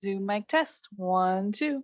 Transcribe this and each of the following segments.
Zoom mic test. 1, 2.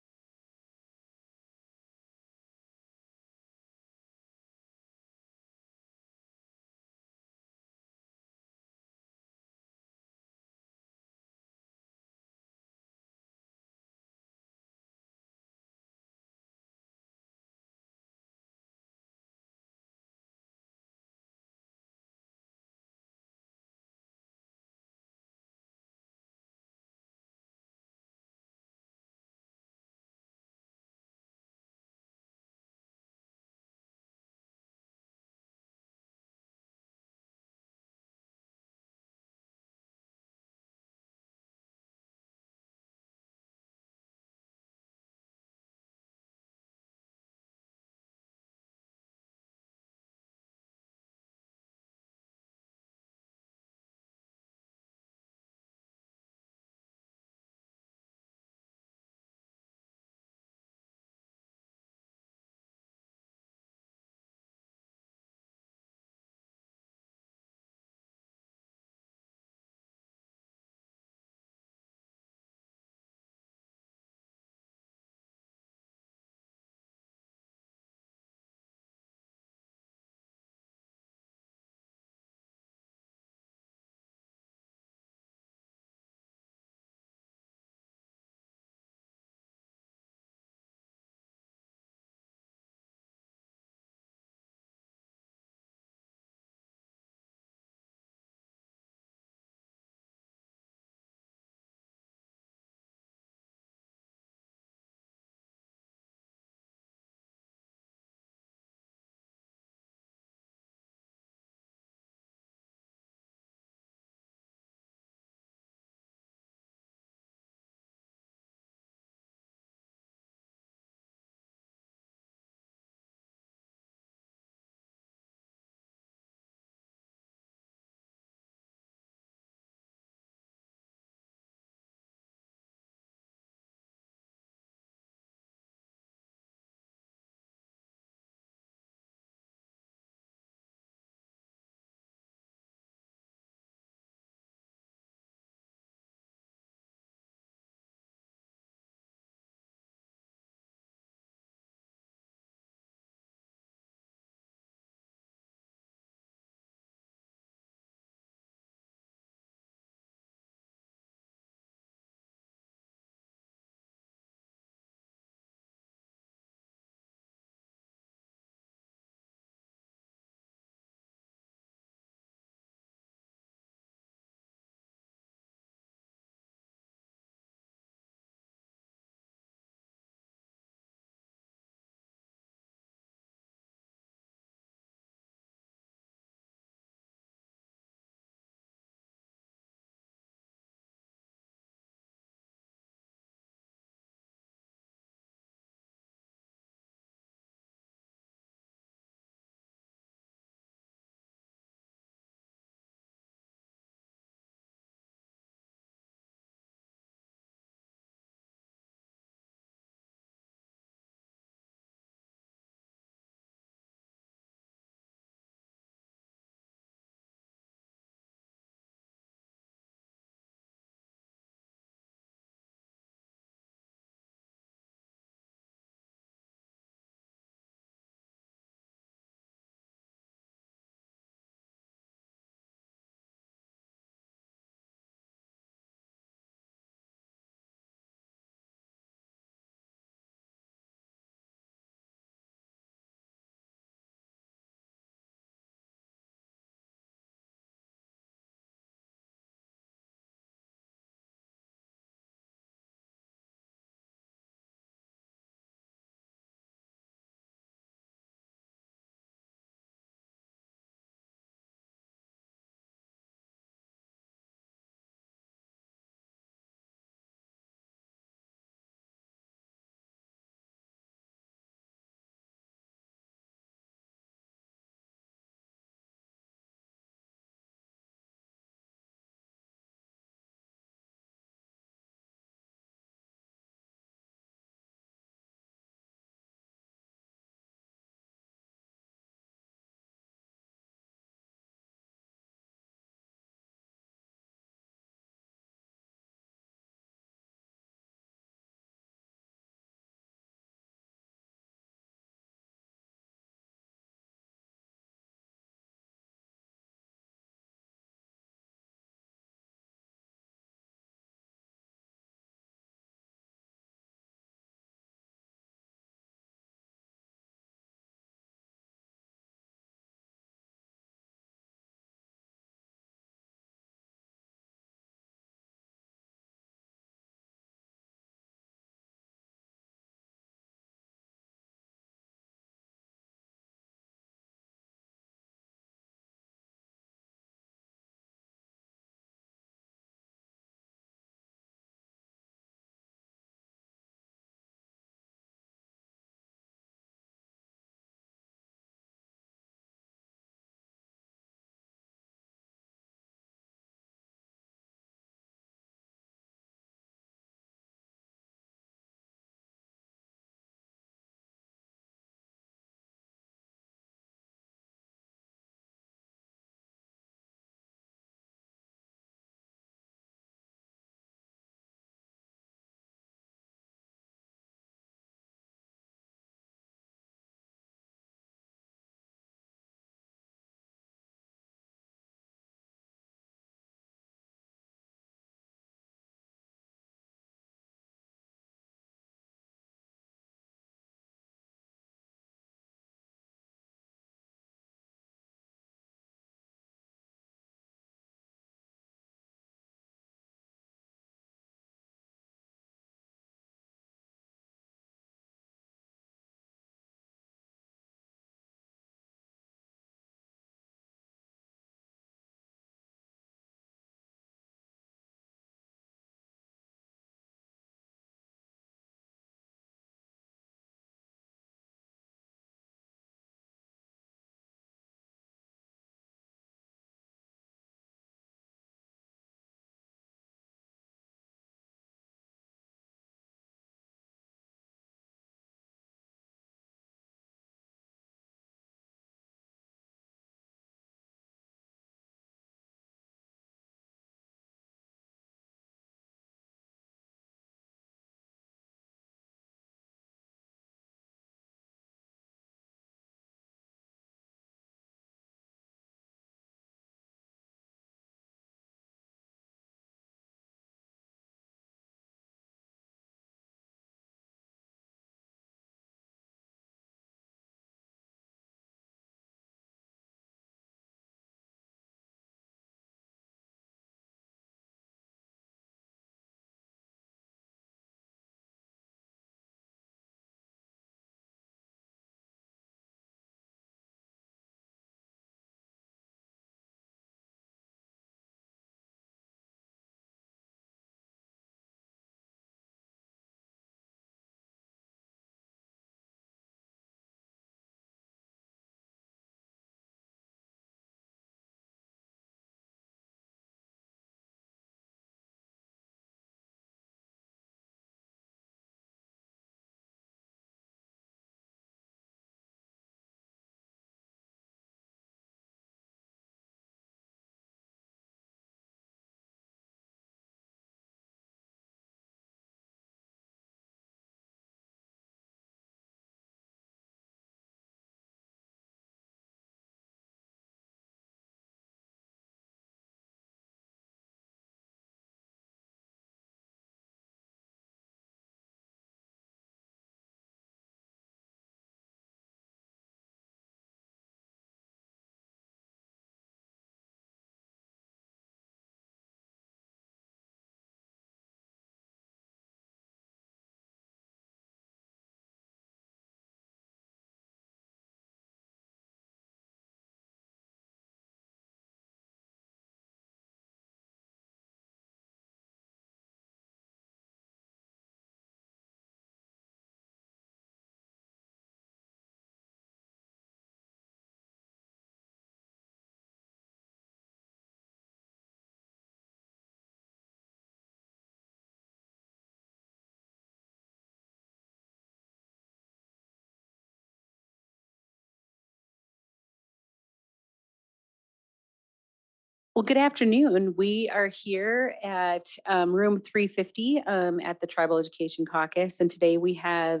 Well, good afternoon. We are here at room 350 at the Tribal Education Caucus. And today we have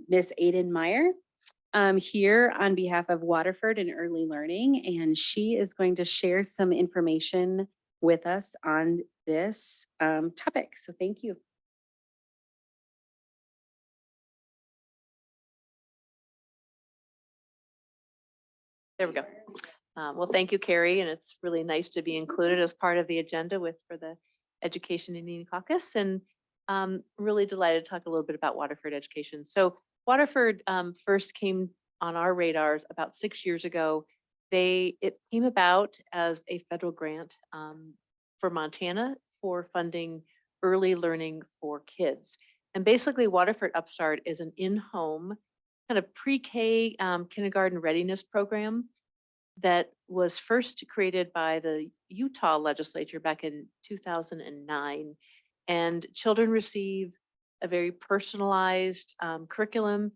Miss Aiden Meyer here on behalf of Waterford and Early Learning. And she is going to share some information with us on this topic. So thank you. There we go. Well, thank you, Carrie, and it's really nice to be included as part of the agenda for the Education and Needing Caucus, and really delighted to talk a little bit about Waterford education. So Waterford first came on our radars about 6 years ago. It came about as a federal grant for Montana for funding early learning for kids. And basically, Waterford Upstart is an in-home kind of pre-K kindergarten readiness program that was first created by the Utah legislature back in 2009. And children receive a very personalized curriculum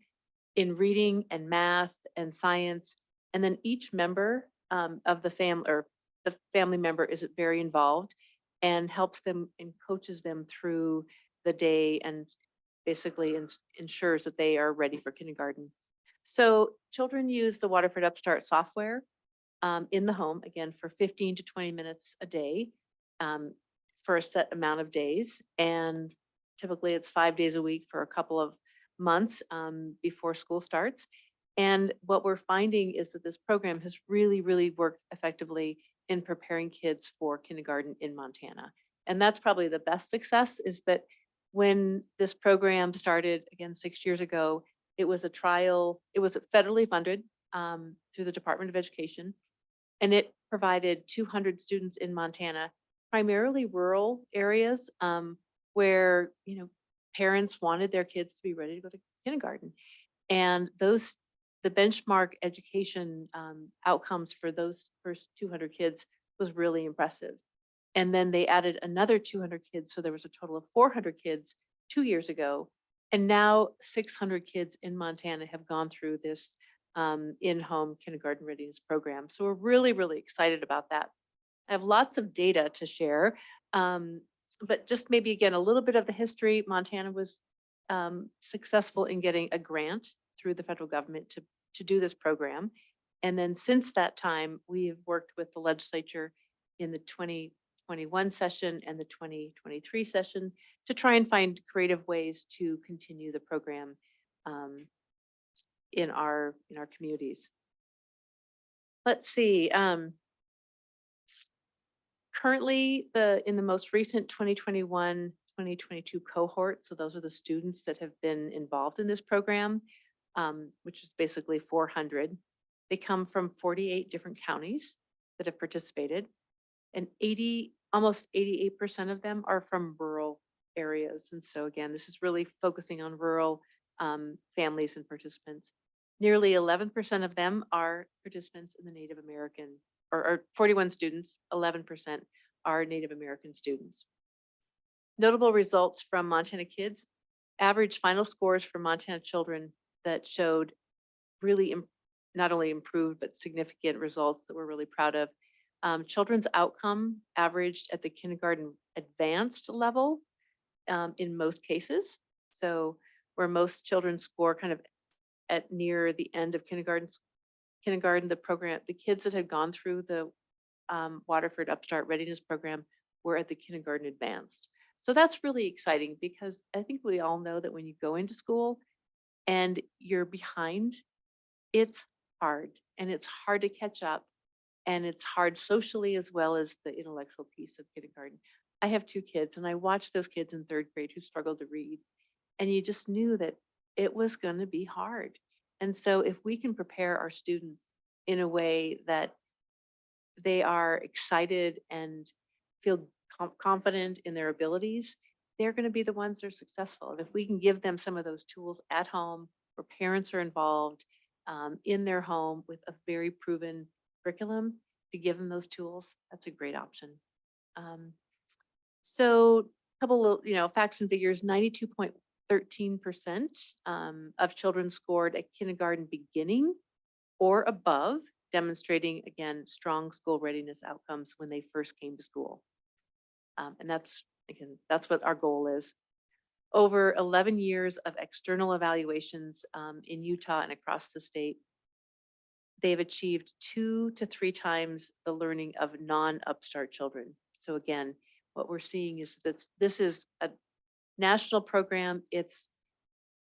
in reading and math and science. And then each member of the family or the family member is very involved and helps them and coaches them through the day and basically ensures that they are ready for kindergarten. So children use the Waterford Upstart software in the home, again, for 15 to 20 minutes a day um, for a set amount of days. And typically it's 5 days a week for a couple of months before school starts. And what we're finding is that this program has really, really worked effectively in preparing kids for kindergarten in Montana. And that's probably the best success is that when this program started again 6 years ago, it was a trial, it was federally funded through the Department of Education, and it provided 200 students in Montana, primarily rural areas where parents wanted their kids to be ready to go to kindergarten. And the benchmark education outcomes for those first 200 kids was really impressive. And then they added another 200 kids, so there was a total of 400 kids 2 years ago. And now 600 kids in Montana have gone through this in-home kindergarten readiness program. So we're really, really excited about that. I have lots of data to share, but just maybe again, a little bit of the history. Montana was successful in getting a grant through the federal government to do this program. And then since that time, we have worked with the legislature in the 2021 session and the 2023 session to try and find creative ways to continue the program in our communities. Let's see. Currently, in the most recent 2021-2022 cohort, so those are the students that have been involved in this program, which is basically 400. They come from 48 different counties that have participated, and almost 88% of them are from rural areas. And so again, this is really focusing on rural families and participants. Nearly 11% of them are participants in the Native American, or 41 students, 11% are Native American students. Notable results from Montana kids, average final scores for Montana children that showed really not only improved, but significant results that we're really proud of. Children's outcome averaged at the kindergarten advanced level in most cases. So where most children score kind of at near the end of kindergarten, the program, the kids that had gone through the Waterford Upstart Readiness Program were at the kindergarten advanced. So that's really exciting because I think we all know that when you go into school and you're behind, it's hard, and it's hard to catch up, and it's hard socially as well as the intellectual piece of kindergarten. I have 2 kids, and I watched those kids in 3rd grade who struggled to read, and you just knew that it was going to be hard. And so if we can prepare our students in a way that they are excited and feel confident in their abilities, they're going to be the ones that are successful. And if we can give them some of those tools at home where parents are involved in their home with a very proven curriculum to give them those tools, that's a great option. So a couple of, facts and figures, 92.13% of children scored at kindergarten beginning or above demonstrating, again, strong school readiness outcomes when they first came to school. And that's, again, that's what our goal is. Over 11 years of external evaluations in Utah and across the state, they've achieved 2 to 3 times the learning of non-upstart children. So again, what we're seeing is that this is a national program. It's,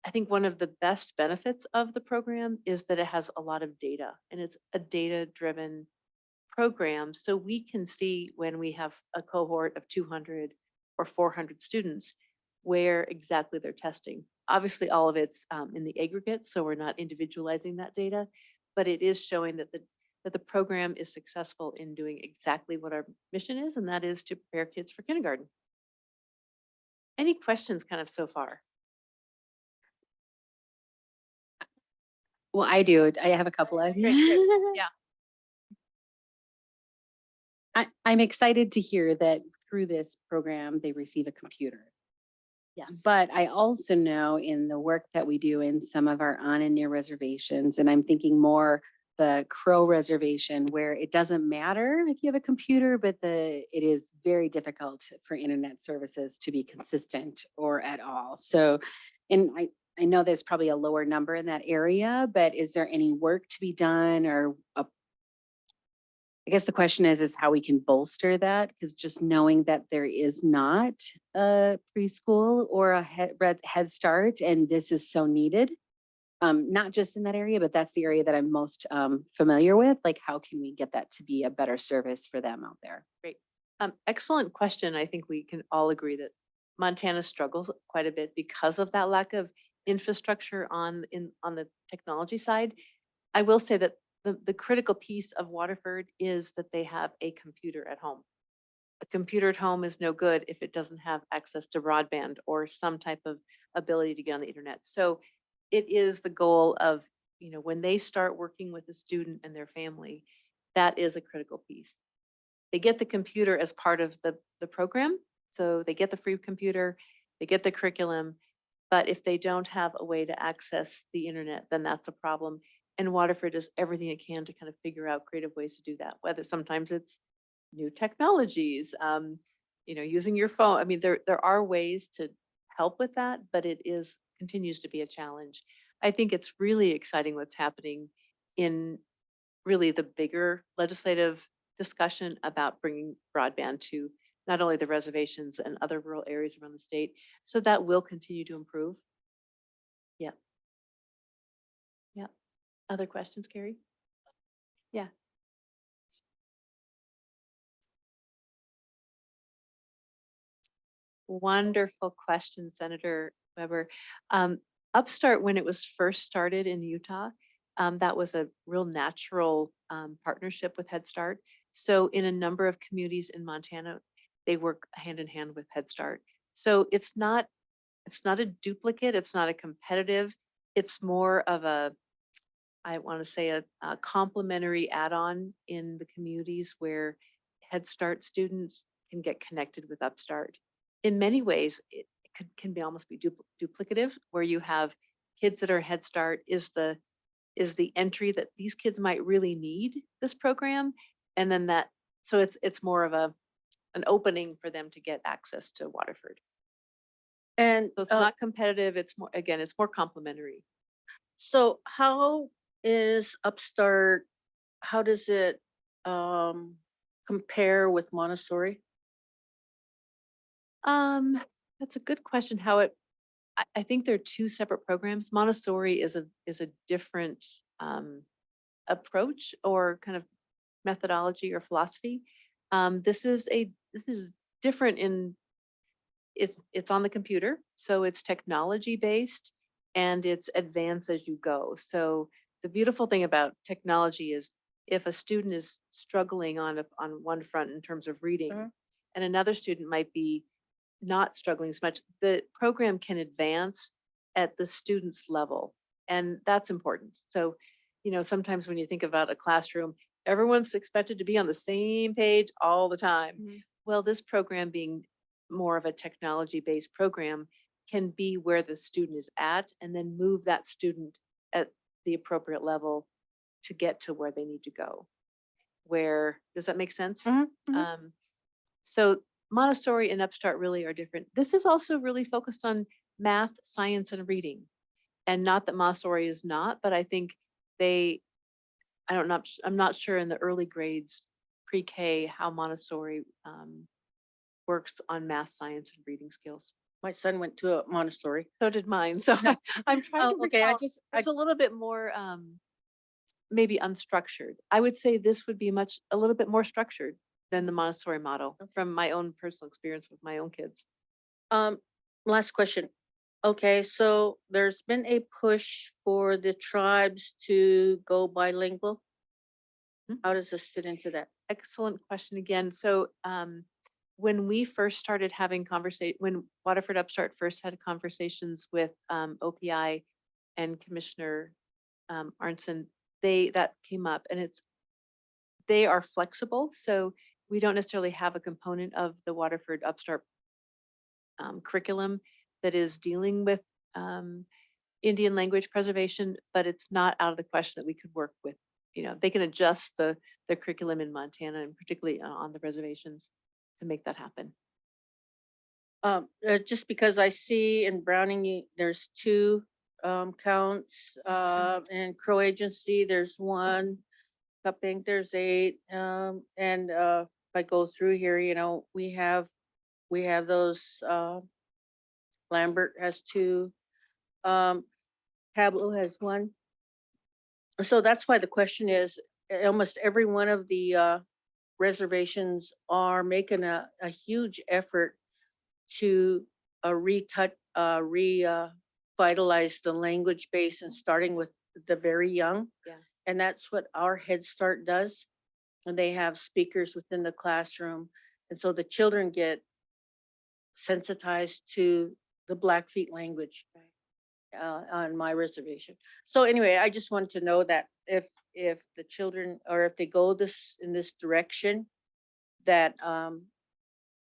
I think one of the best benefits of the program is that it has a lot of data, and it's a data-driven program. So we can see when we have a cohort of 200 or 400 students, where exactly they're testing. Obviously, all of it's in the aggregate, so we're not individualizing that data, but it is showing that the program is successful in doing exactly what our mission is, and that is to prepare kids for kindergarten. Any questions kind of so far? Well, I do. I have a couple of. Great, great. Yeah. I'm excited to hear that through this program, they receive a computer. Yes. But I also know in the work that we do in some of our on and near reservations, and I'm thinking more the Crow reservation, where it doesn't matter if you have a computer, but it is very difficult for internet services to be consistent or at all. So, and I know there's probably a lower number in that area, but is there any work to be done or I guess the question is how we can bolster that, because just knowing that there is not a preschool or a Head Start, and this is so needed, not just in that area, but that's the area that I'm most familiar with. Like, how can we get that to be a better service for them out there? Great. Excellent question. I think we can all agree that Montana struggles quite a bit because of that lack of infrastructure on the technology side. I will say that the critical piece of Waterford is that they have a computer at home. A computer at home is no good if it doesn't have access to broadband or some type of ability to get on the internet. So it is the goal of, when they start working with a student and their family, that is a critical piece. They get the computer as part of the program. So they get the free computer, they get the curriculum, but if they don't have a way to access the internet, then that's a problem. And Waterford does everything it can to kind of figure out creative ways to do that, whether sometimes it's new technologies, using your phone. I mean, there are ways to help with that, but continues to be a challenge. I think it's really exciting what's happening in really the bigger legislative discussion about bringing broadband to not only the reservations and other rural areas around the state. So that will continue to improve. Yeah. Yeah. Other questions, Carrie? Yeah. Wonderful question, Senator Weber. Upstart, when it was first started in Utah, that was a real natural partnership with Head Start. So in a number of communities in Montana, they work hand in hand with Head Start. So it's not a duplicate, it's not a competitive, it's more of I want to say a complementary add-on in the communities where Head Start students can get connected with Upstart. In many ways, it can be almost be duplicative, where you have kids that are Head Start is the entry that these kids might really need this program, and then so it's more of an opening for them to get access to Waterford. And So it's not competitive. It's more, again, it's more complementary. so how is Upstart, how does it compare with Montessori? That's a good question. I think they're two separate programs. Montessori is a different approach or kind of methodology or philosophy. This is different in it's on the computer, so it's technology based and it's advance as you go. So the beautiful thing about technology is if a student is struggling on one front in terms of reading, Mhm. and another student might be not struggling as much, the program can advance at the student's level. And that's important. So, sometimes when you think about a classroom, everyone's expected to be on the same page all the time. Mhm. Well, this program being more of a technology-based program can be where the student is at and then move that student at the appropriate level to get to where they need to go. Where, does that make sense? So Montessori and Upstart really are different. This is also really focused on math, science, and reading. And not that Montessori is not, but I think they, I don't know, I'm not sure in the early grades, pre-K, how Montessori works on math, science, and reading skills. My son went to a Montessori. So did mine. So I'm trying to Oh, okay, recall. It's a little bit more maybe unstructured. I would say this would be a little bit more structured than the Montessori model from my own personal experience with my own kids. Last question. Okay, so there's been a push for the tribes to go bilingual. Mhm. How does this fit into that? Excellent question again. So when we first started having when Waterford Upstart first had conversations with OPI and Commissioner Arnson, that came up, and they are flexible. So we don't necessarily have a component of the Waterford Upstart curriculum that is dealing with Indian language preservation, but it's not out of the question that we could work with. They can adjust the curriculum in Montana, and particularly on the reservations, to make that happen. Just because I see in Browning, there's two counts, in Crow Agency, there's one, Cupping, there's 8, and if I go through here, we have those, Lambert has 2, Pablo has 1. So that's why the question is, almost every one of the reservations are making a huge effort to revitalize the language base, and starting with the very young. Yes. And that's what our Head Start does. And they have speakers within the classroom. And so the children get sensitized to the Blackfeet language on my reservation. So anyway, I just wanted to know that if the children, or if they go in this direction, that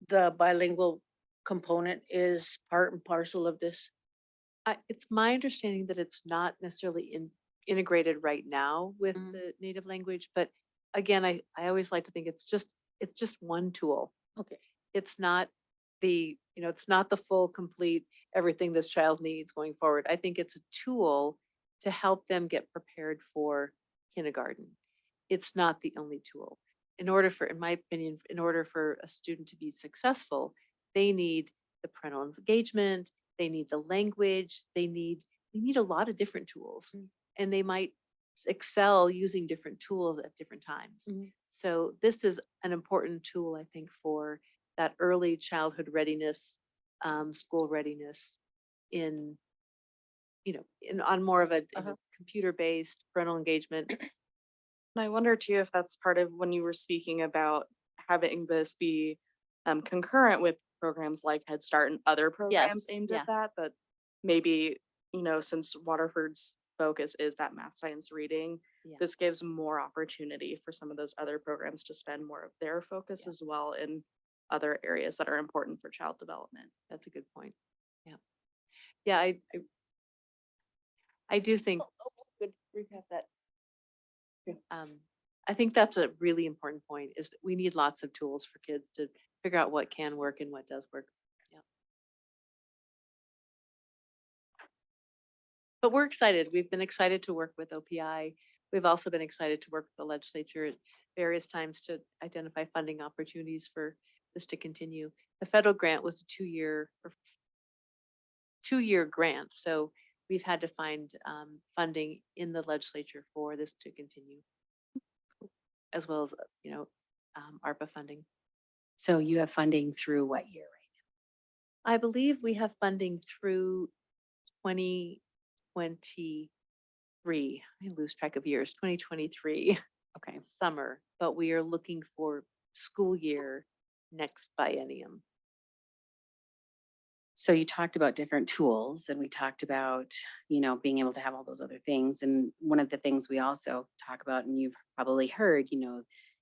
the bilingual component is part and parcel of this. It's my understanding that it's not necessarily integrated right now with Mhm. the native language, but again, I always like to think it's just one tool. Okay. It's not it's not the full, complete, everything this child needs going forward. I think it's a tool to help them get prepared for kindergarten. It's not the only tool. In my opinion, in order for a student to be successful, they need the parental engagement, they need the language, they need a lot of different tools, and they might excel using different tools at different times. So this is an important tool, I think, for that early childhood readiness, school readiness on more of a computer-based parental engagement. And I wonder too if that's part of when you were speaking about having this be concurrent with programs like Head Start and other programs aimed yeah. at that maybe, since Waterford's focus is that math, science, reading, Yeah. this gives more opportunity for some of those other programs to spend more of their focus as well in other areas that are important for child development. That's a good point. Yeah. Yeah, I do think Good recap that. I think that's a really important point, is that we need lots of tools for kids to figure out what can work and what does work. Yeah. But we're excited. We've been excited to work with OPI. We've also been excited to work with the legislature at various times to identify funding opportunities for this to continue. The federal grant was a 2-year grant. So we've had to find funding in the legislature for this to continue, as well as, ARPA funding. So you have funding through what year right I believe we have funding through 2023. I lose track of years, 2023 now? Okay. summer, but we are looking for school year next biennium. So you talked about different tools, and we talked about, being able to have all those other things. And one of the things we also talk about, and you've probably heard,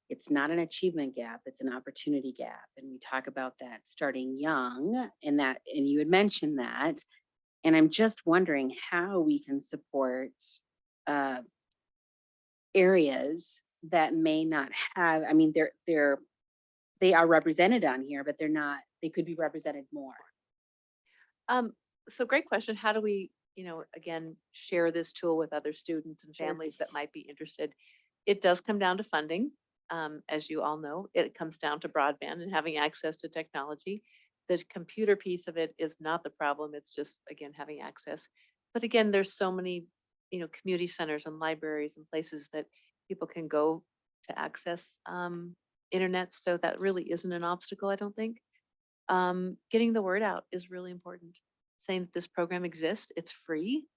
it's not an achievement gap, it's an opportunity gap. And we talk about that starting young, and you had mentioned that. And I'm just wondering how we can support areas that may not have, I mean, they are represented on here, but they could be represented more. So great question. How do we, again, share this tool with other students and Sure. families that might be interested? It does come down to funding. As you all know, it comes down to broadband and having access to technology. The computer piece of it is not the problem. It's just, again, having access. But again, there's so many, community centers and libraries and places that people can go to access internet. So that really isn't an obstacle, I don't think. Getting the word out is really important. Saying that this program exists, it's free.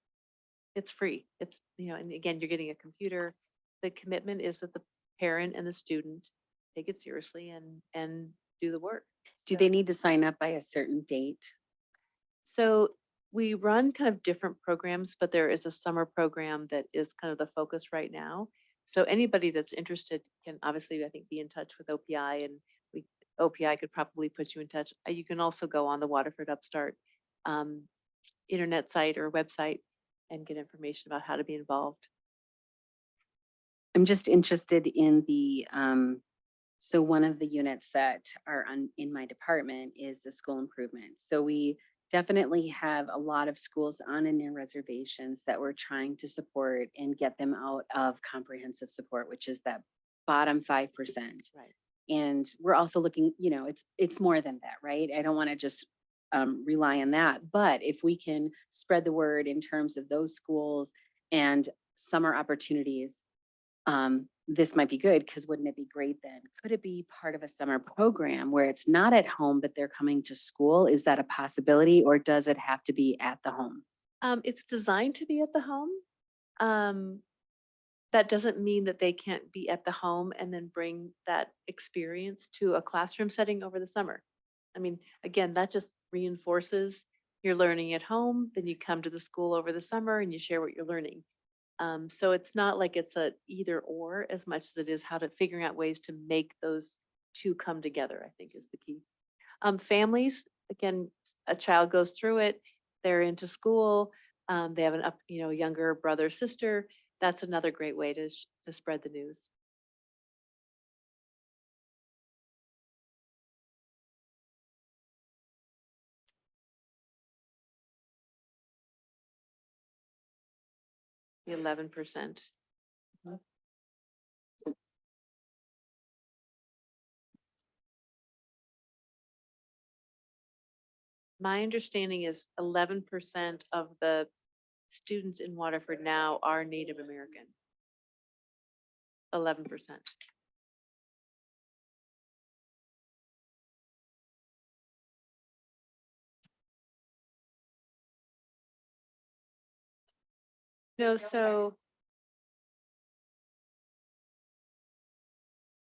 It's free. It's, and again, you're getting a computer. The commitment is that the parent and the student take it seriously and do the work. Do they need to sign up by a certain date? So we run kind of different programs, but there is a summer program that is kind of the focus right now. So anybody that's interested can obviously, I think, be in touch with OPI, and OPI could probably put you in touch. You can also go on the Waterford Upstart internet site or website and get information about how to be involved. I'm just interested in so one of the units that are in my department is the school improvement. So we definitely have a lot of schools on and in reservations that we're trying to support and get them out of comprehensive support, which is that bottom 5%. Right. And we're also looking, it's more than that, right? I don't want to just rely on that. But if we can spread the word in terms of those schools and summer opportunities, this might be good, because wouldn't it be great then? Could it be part of a summer program where it's not at home, but they're coming to school? Is that a possibility, or does it have to be at the home? It's designed to be at the home. That doesn't mean that they can't be at the home and then bring that experience to a classroom setting over the summer. I mean, again, that just reinforces your learning at home. Then you come to the school over the summer and you share what you're learning. So it's not like it's a either or as much as it is how to figuring out ways to make those two come together, I think is the key. Families, again, a child goes through it, they're into school, they have an younger brother, sister. That's another great way to spread the news. The 11%. My understanding is 11% of the students in Waterford now are Native American. 11%. No, so.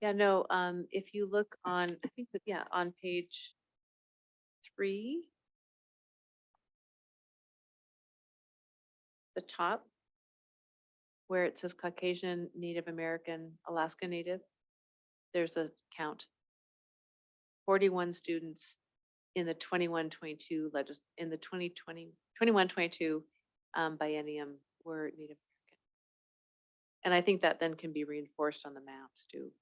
Yeah, no, if you look on, I think that, yeah, on page 3, the top, where it says Caucasian, Native American, Alaska Native, there's a count. 41 students in the 21-22 in the 21-22 biennium were Native American. And I think that then can be reinforced on the maps too.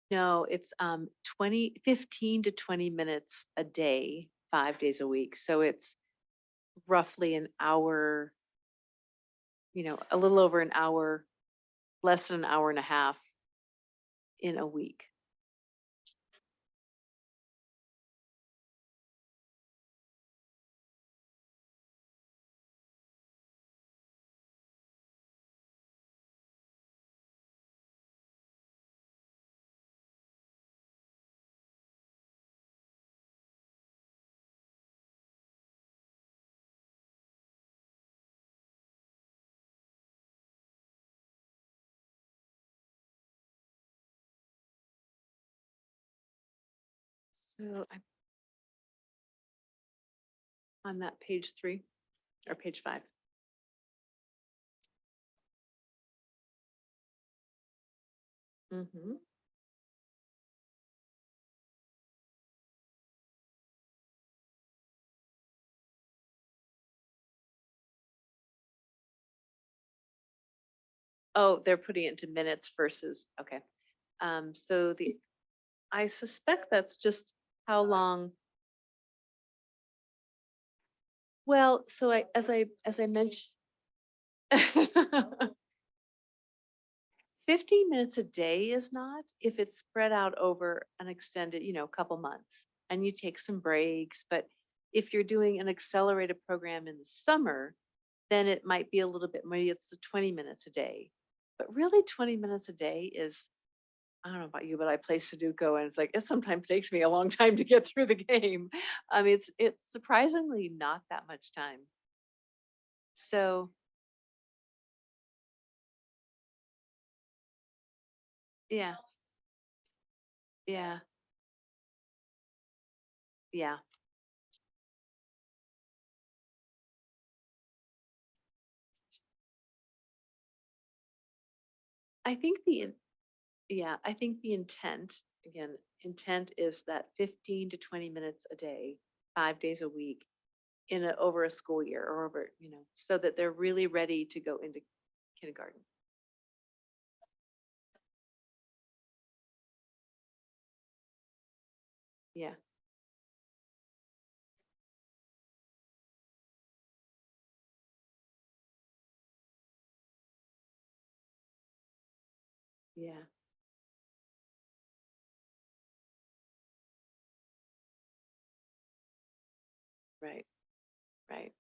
No, it's 15 to 20 minutes a day, 5 days a week. So it's roughly an hour, a little over an hour, less than an hour and a half in a week. So I'm on that page 3 or page 5. Mhm. Oh, they're putting it into minutes versus, okay. So I suspect that's just how long. Well, so as I mentioned. 15 minutes a day is not, if it's spread out over an extended, couple months and you take some breaks. But if you're doing an accelerated program in the summer, then it might be a little bit, maybe it's the 20 minutes a day. But really 20 minutes a day is, I don't know about you, but I play Sudoku and it's like, it sometimes takes me a long time to get through the game. I mean, it's surprisingly not that much time. So, yeah, yeah, yeah. I think yeah, I think the intent, again, intent is that 15 to 20 minutes a day, 5 days a week over a school year or over, so that they're really ready to go into kindergarten. Yeah, yeah, right, right.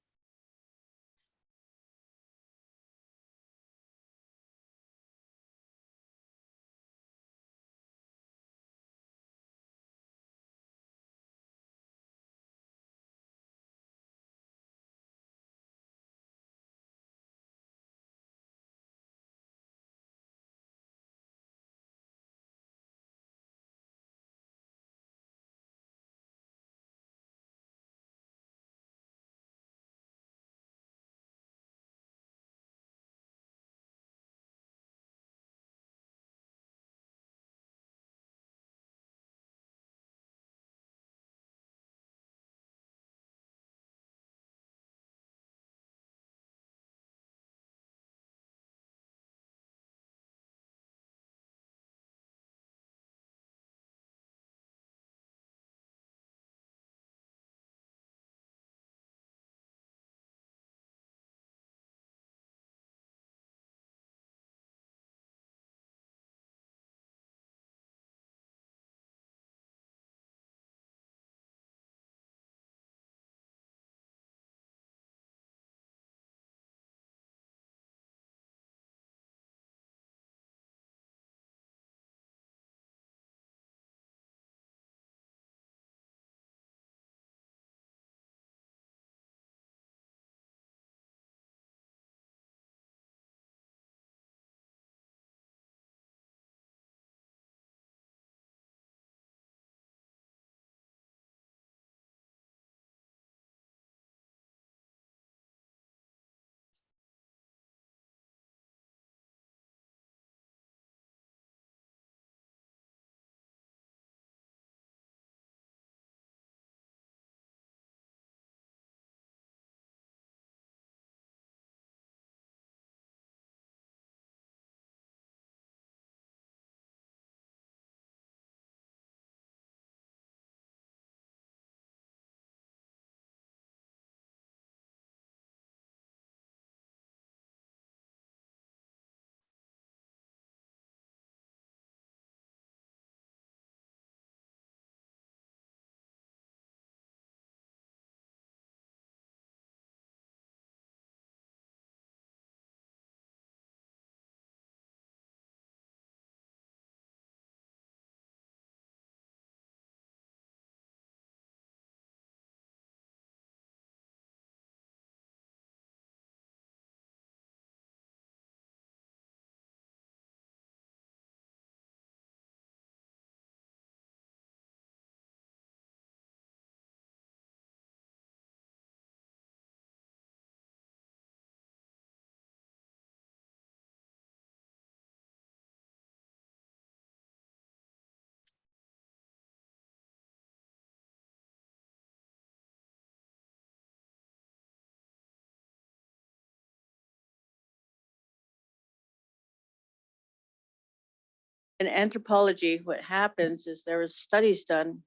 in anthropology, what happens is there was studies done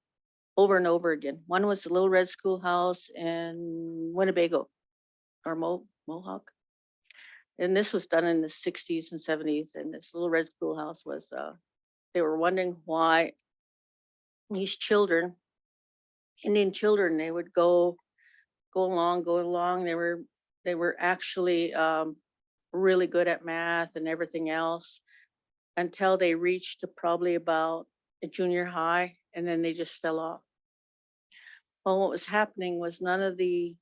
over and over again. One was the Little Red Schoolhouse in Winnebago or Mohawk. And this was done in the 60s and 70s. And this Little Red Schoolhouse was, they were wondering why these children, Indian children, they would go along. They were actually really good at math and everything else until they reached to probably about a junior high, and then they just fell off. Well, what was happening was none of the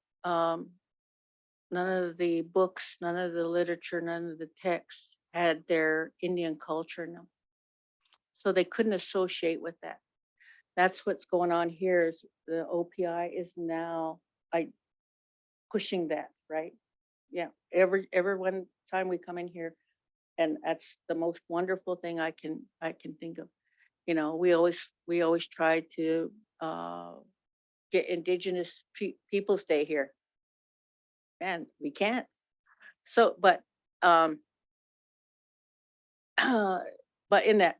books, none of the literature, none of the texts had their Indian culture in them. So they couldn't associate with that. That's what's going on here is the OPI is now pushing that, right? Yeah, every one time we come in here, and that's the most wonderful thing I can think of. You know, we always try to get Indigenous Peoples Day here, and we can't. So, but but in that,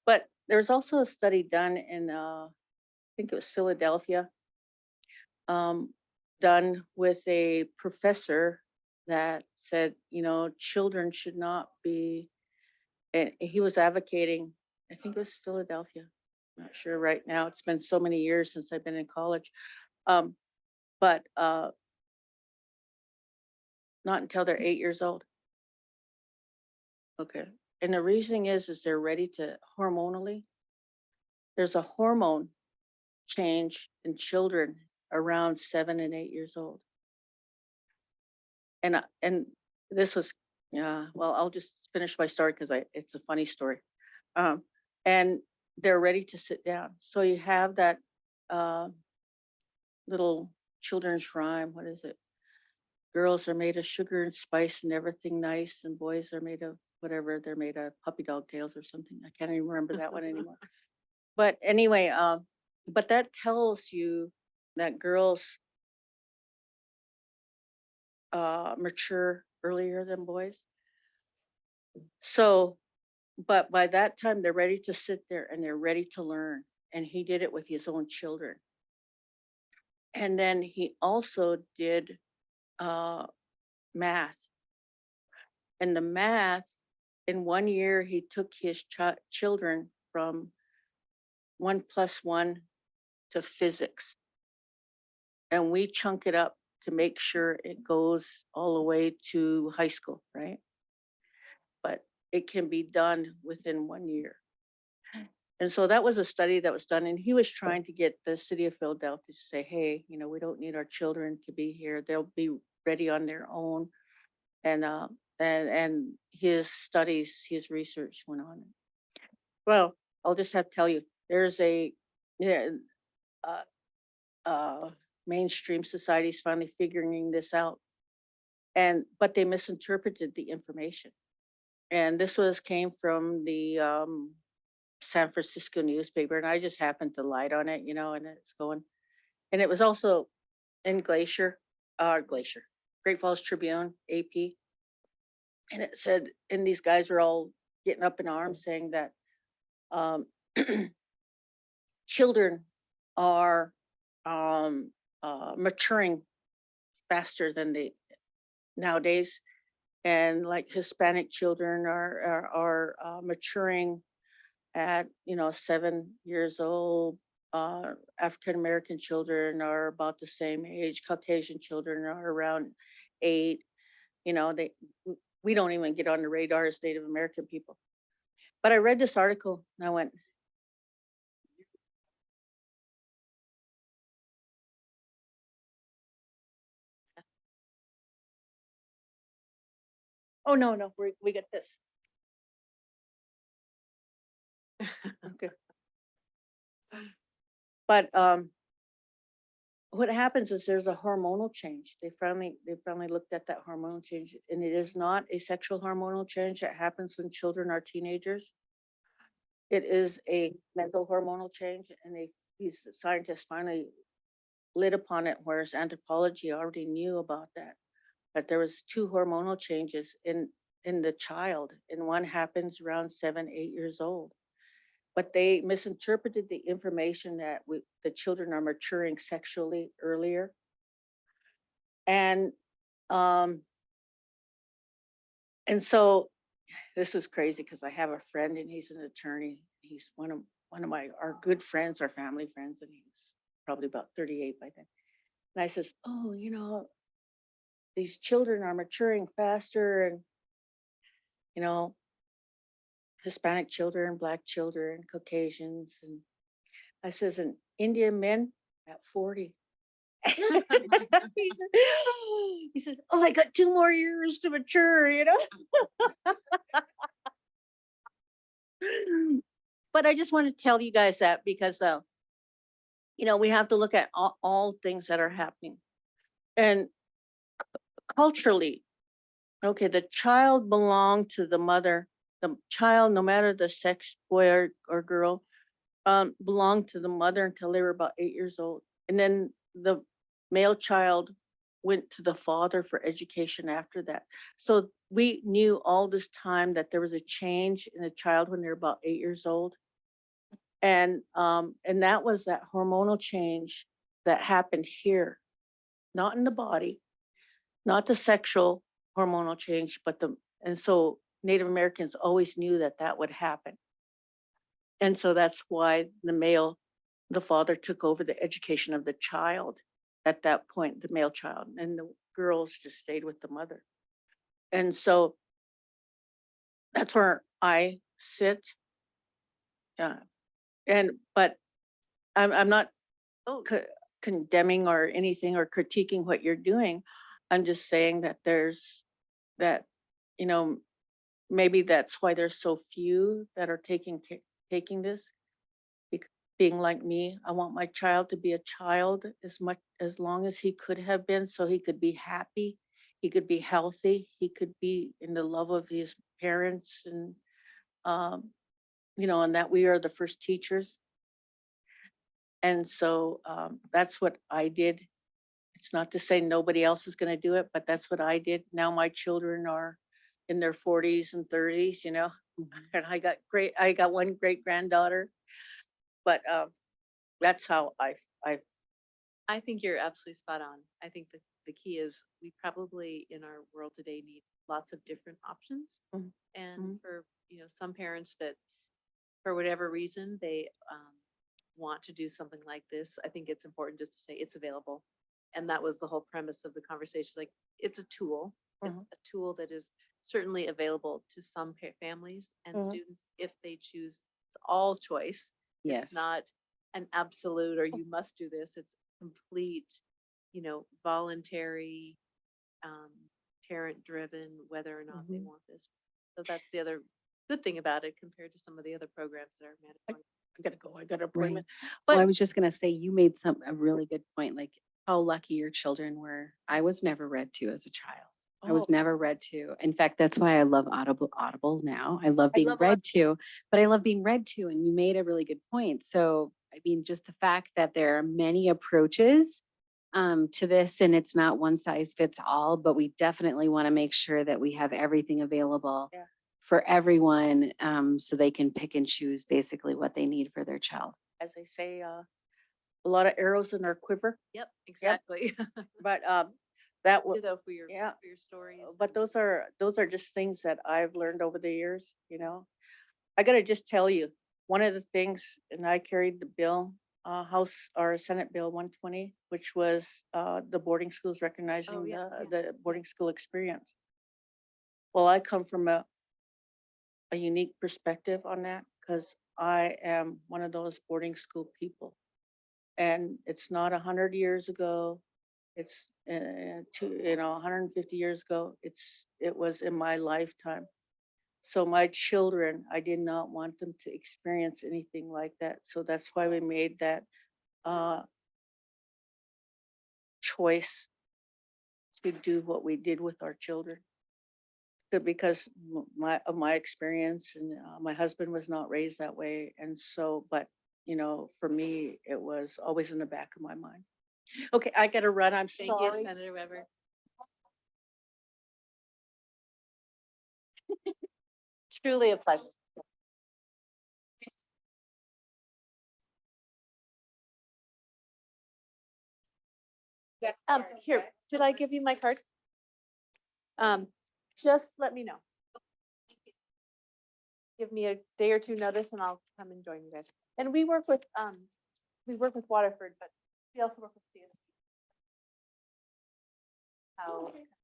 but there's also a study done in I think it was Philadelphia, done with a professor that said, you know, children should not be, and he was advocating, I think it was Philadelphia, not sure right now. It's been so many years since I've been in college. Um, but not until they're 8 years old. Okay. And the reasoning is they're ready to hormonally. There's a hormone change in children around 7 and 8 years old. And this was, yeah, well, I'll just finish my story because it's a funny story. And they're ready to sit down. So you have that little children's rhyme. What is it? Girls are made of sugar and spice and everything nice, and boys are made of whatever. They're made of puppy dog tails or something. I can't even remember that one anymore. But anyway, but that tells you that girls mature earlier than boys. So, but by that time, they're ready to sit there and they're ready to learn. And he did it with his own children. And then he also did math. And the math, in 1 year, he took his children from 1+1 to physics. And we chunk it up to make sure it goes all the way to high school, right? But it can be done within 1 year. And so that was a study that was done, and he was trying to get the city of Philadelphia to say, hey, you know, we don't need our children to be here. They'll be ready on their own. And his studies, his research went on. Well, I'll just have to tell you, there's a mainstream society's finally figuring this out. But they misinterpreted the information. And this came from the San Francisco newspaper, and I just happened to light on it, you know, and it's going. And it was also in Great Falls Tribune, AP. And it said, and these guys are all getting up in arms saying that children are maturing faster than they nowadays. And like Hispanic children are maturing at 7 years old. African American children are about the same age. Caucasian children are around 8. We don't even get on the radar as Native American people. But I read this article and I went, oh no, we get this. Okay. But what happens is there's a hormonal change. They finally looked at that hormonal change, and it is not a sexual hormonal change that happens when children are teenagers. It is a mental hormonal change, and these scientists finally lit upon it, whereas anthropology already knew about that. But there was 2 hormonal changes in the child, and one happens around 7, 8 years old. but they misinterpreted the information that the children are maturing sexually earlier. And, um, and so this is crazy because I have a friend and he's an attorney. He's one of our good friends, our family friends, and he's probably about 38 by then. And I says, oh, these children are maturing faster, and Hispanic children, Black children, Caucasians, and I says, and Indian men at 40. he said, he says, oh, I got 2 more years to mature. But I just want to tell you guys that because, we have to look at all things that are happening. And culturally, okay, the child belonged to the mother. The child, no matter the sex, boy or girl, belonged to the mother until they were about 8 years old. And then the male child went to the father for education after that. So we knew all this time that there was a change in the child when they're about 8 years old. And that was that hormonal change that happened here, not in the body, not the sexual hormonal change, and so Native Americans always knew that that would happen. And so that's why the father took over the education of the child at that point, the male child, and the girls just stayed with the mother. And so that's where I sit. But I'm not condemning or anything or critiquing what you're doing. I'm just saying that that, you know, maybe that's why there's so few that are taking this. Being like me, I want my child to be a child as long as he could have been, so he could be happy, he could be healthy, he could be in the love of his parents, and and that we are the first teachers. And so that's what I did. It's not to say nobody else is going to do it, but that's what I did. Now my children are in their 40s and 30s, and I got one great granddaughter, but that's how I think you're absolutely spot on. I think the key is we probably in our world today need lots of different options. Mhm. And Mhm. for, some parents that for whatever reason, they want to do something like this, I think it's important just to say it's available. And that was the whole premise of the conversation. Like, it's a tool. It's Mhm. a tool that is certainly available to some families and Mhm. students if they choose. It's all choice. Yes. It's not an absolute or you must do this. It's complete, voluntary, um, parent driven, whether or not they Mhm. want this. So that's the other good thing about it compared to some of the other programs that are mandatory. I gotta go. I got an Right. appointment. Well, I But was just gonna say, you made a really good point, like how lucky your children were. I was never read to as a child. I was oh, never read to. In fact, that's why I love Audible now. I love I being love read to, but I love being read to. And you made a really good point. So, I mean, just the fact that there are many approaches to this, and it's not one size fits all, but we definitely want to make sure that we have everything available Yeah. for everyone, so they can pick and choose basically what they need for their child. as they say, a lot of arrows in their quiver. Yep, exactly. But that You would though for your yeah. stories. But and- those are just things that I've learned over the years. I gotta just tell you, one of the things, and I carried the bill, House or Senate Bill 120, which was the boarding schools recognizing yeah, the boarding school experience. Well, I come from a unique perspective on that because I am one of those boarding school people. And it's not 100 years ago. It's 150 years ago. It was in my lifetime. So my children, I did not want them to experience anything like that. So that's why we made that uh, choice to do what we did with our children. Because of my experience, and my husband was not raised that way, and so, but for me, it was always in the back of my mind. Okay, I gotta run. I'm Thank you, sorry. Senator Weber. Truly a pleasure. Here, did I give you my card? Just let me know. Give me a day or two notice and I'll come and join you guys. And we work with Waterford, but we also work with CSC. How